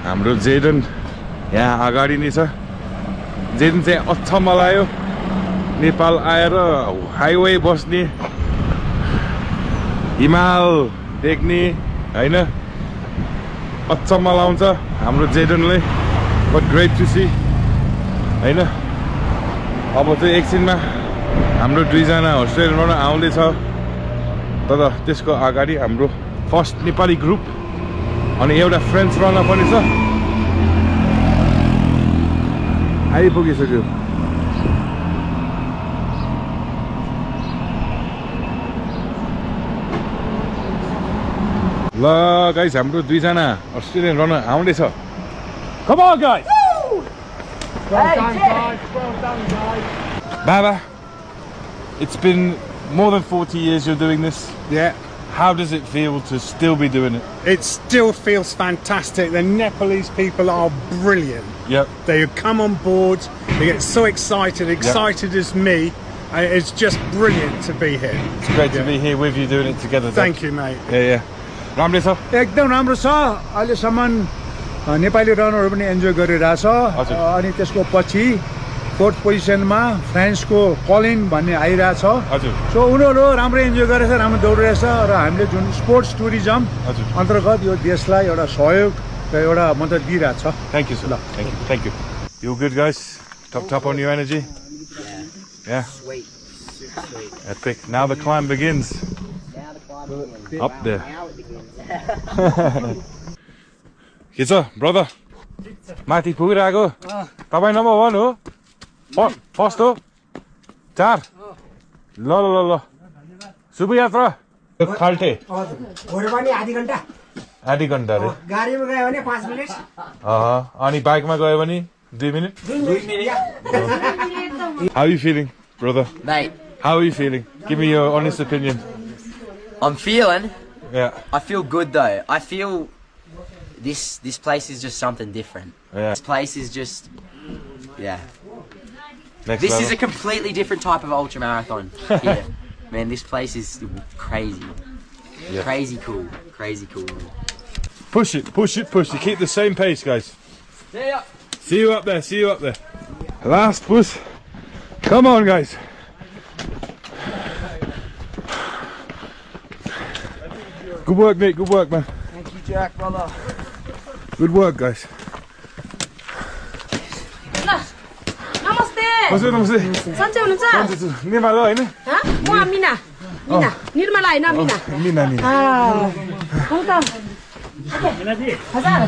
हाम्रो जेडन यहाँ अगाडि नै छ। जेडन चाहिँ अचम्म लाग्यो नेपाल आएर हाइवे बस्ने, हिमाल देख्ने हैन, अचम्म लाउँछ हाम्रो जेडनले। बट ग्रेट टु सी हैन। अब चाहिँ एकछिनमा हाम्रो दुईजना अस्ट्रेलियन रनर आउँदैछ, तर त्यसको अगाडि हाम्रो फर्स्ट नेपाली ग्रुप अनि एउटा फ्रेन्च रनर पनि छ, आइपुगिसक्यो। ल गाइस, हाम्रो दुईजना अस्ट्रेलियन रनर आउँदैछ। Come on guys! Well done guys, well done guys. Baba, it's been more than 40 years you're doing this. Yeah. How does it feel to still be doing it? It still feels fantastic. The Nepalese people are brilliant. Yep. They come on board, they get so excited as me. It's just brilliant to be here. It's great to be here with you doing it together. Thank you, mate. Yeah. राम्रो छ? एकदम राम्रो छ। अहिलेसम्म नेपाली रनरहरु पनि enjoy गरिरहेछ। अनि त्यसको पछि फोर्थ पोजिसनमा फ्रान्सको कलिन भन्ने आइरहेछ। हजुर। सो उनीहरु राम्रो एन्जोय गरेछ, राम्रो दौडिरहेछ र हामीले जुन स्पोर्ट्स टुरिज्म अन्तर्गत यो देशलाई एउटा सहयोग र एउटा मद्दत दिइरहेछ। Thank you sir. Thank you. You good guys? Top on your energy? Yeah. Sweet. Sweet. Epic. Now the climb begins. Now the climb begins. Up there. Now it begins. के छ ब्रदर? माथि पुगिरहेको? तपाई नम्बर 1 हो? First हो? 4? ल शुभ यात्रा। खाल्टे। भोलि पनि आधी घण्टा रे। गाडीमा गयो भने 5 मिनेट। अनि बाइकमा गयो भने 2 minute? 2 minute. How are you feeling, brother? Mate, How are you feeling? Give me your honest opinion. I'm feeling. Yeah. I feel good though. I feel this place is just something different. Yeah. This place is just, yeah. Next This level. is a completely different type of ultra marathon. Yeah. Man, this place is crazy. Yeah. Crazy cool. Crazy cool. Push it. Keep the same pace, guys. See you up there. Last push. Come on, guys. Good work, mate. Good work, man. Thank you, Jack, brother. Good work, guys. नमस्ते नमस्ते सन्चै हुनुहुन्छ निर्मला हैन म मिना निर्मला हैन मिना मिना हो त मिना जी हजार